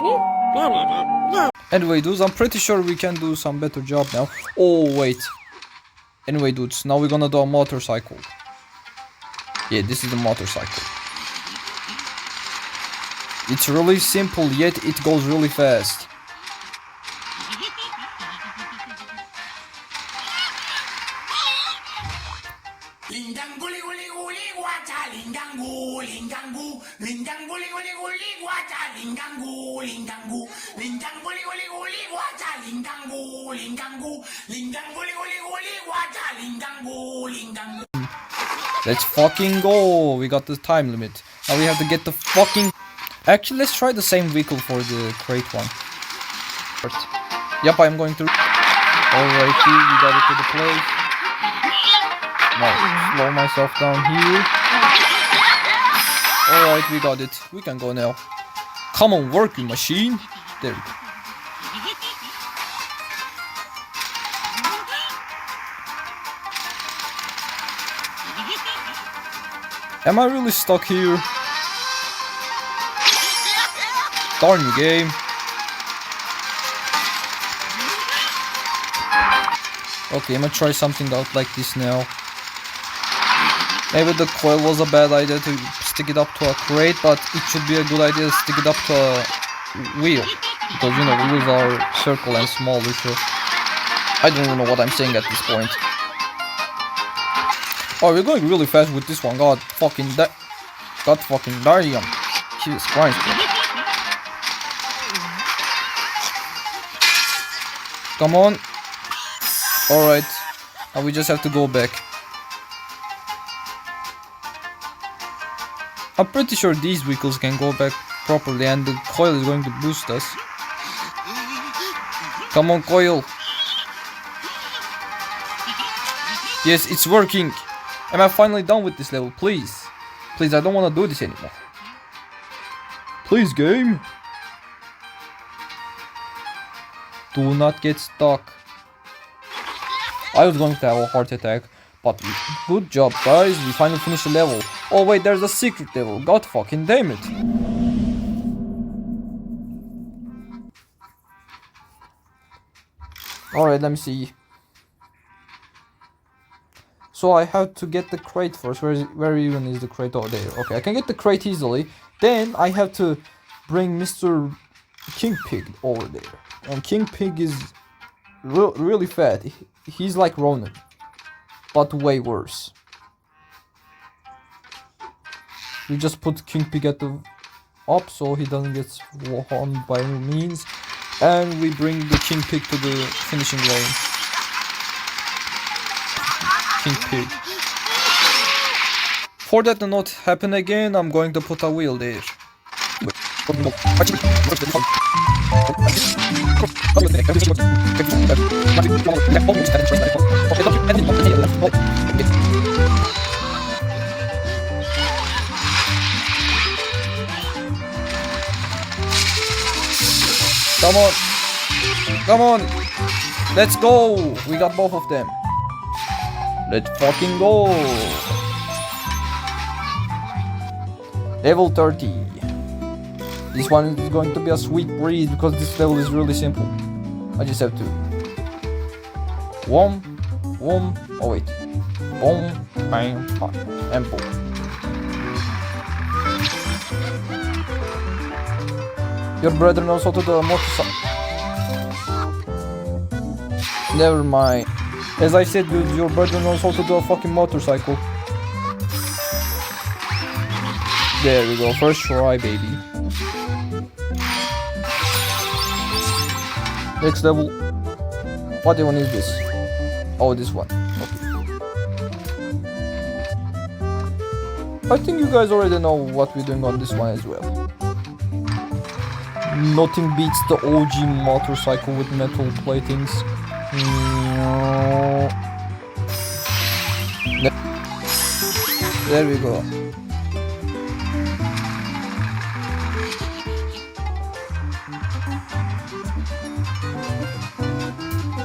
blah blah. blah, blah, blah, blah. Anyway, dudes, I'm pretty sure we can do some better job now. Oh, wait. Anyway, dudes, now we're gonna do a motorcycle. Yeah, this is the motorcycle. It's really simple, yet it goes really fast. Let's fucking go. We got the time limit. Now we have to get the fucking... Actually, let's try the same vehicle for the crate one. Yep, I'm going to... Alrighty, we got it to the place. Now, slow myself down here. Alright, we got it. We can go now. Come on, work, you machine. There we go. Am I really stuck here? Darn you, game. Okay, I'm gonna try something out like this now. Maybe the coil was a bad idea to stick it up to a crate, but it should be a good idea to stick it up to a wheel. Because, you know, wheels are circle and smaller, so... I don't even know what I'm saying at this point. Oh, we're going really fast with this one. God fucking damn. Jesus Christ. Come on. Alright. Now we just have to go back. I'm pretty sure these vehicles can go back properly and the coil is going to boost us. Come on, coil. Yes, it's working. Am I finally done with this level? Please. Please, I don't want to do this anymore. Please, game. Do not get stuck. I was going to have a heart attack. But good job, guys. We finally finished the level. Oh, wait, there's a secret level. God fucking damn it. Alright, let me see. So I have to get the crate first. Where even is the crate? Oh, there. Okay, I can get the crate easily. Then I have to bring Mr. King Pig over there. And King Pig is really fat. He's like Ronan, but way worse. We just put King Pig at the up so he doesn't get harmed by any means. And we bring the King Pig to the finishing line. King Pig. For that to not happen again, I'm going to put a wheel there. Come on. Come on. Let's go. We got both of them. Let's fucking go. Level 30. This one is going to be a sweet breeze because this level is really simple. I just have to... One. Oh wait. Boom, bang, and boom. Your brother knows how to do a motorcycle. Never mind. As I said, dude, your brother knows how to do a fucking motorcycle. There we go, first try, baby. Next level. What one is this? Oh, this one. Okay. I think you guys already know what we're doing on this one as well. Nothing beats the OG motorcycle with metal platings. There we go.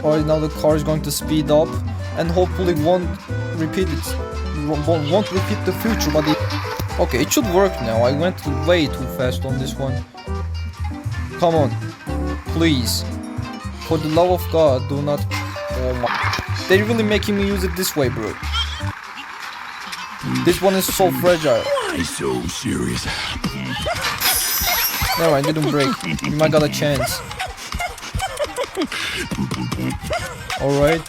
Alright, now the car is going to speed up and hopefully won't repeat the future, but okay, it should work now. I went way too fast on this one. Come on, Please. For the love of God, do not... Oh my... They're really making me use it this way, bro. This one is so fragile. Why so serious? No, I didn't break. You might got a chance. Alright.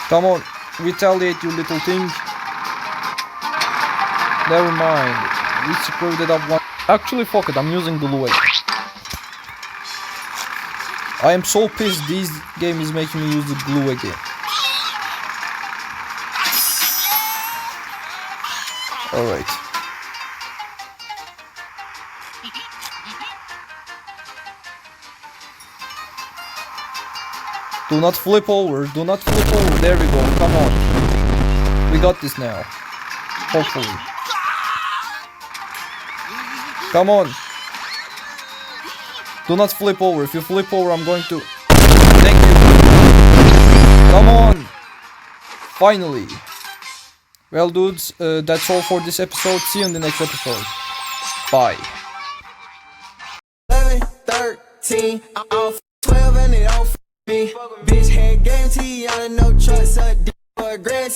Come on, retaliate, you little thing. Never mind. We screwed it up one. Actually, fuck it, I'm using glue again. I am so pissed this game is making me use the glue again. Alright. Do not flip over, do not flip over. There we go, come on. We got this now. Hopefully. Come on. Do not flip over. If you flip over, I'm going to... Thank you. Come on. Finally. Well, dudes, that's all for this episode. See you in the next episode. Bye. 11, 13, I'm off 12 and it off me. Bitch had game to you, no choice, a D for a grand,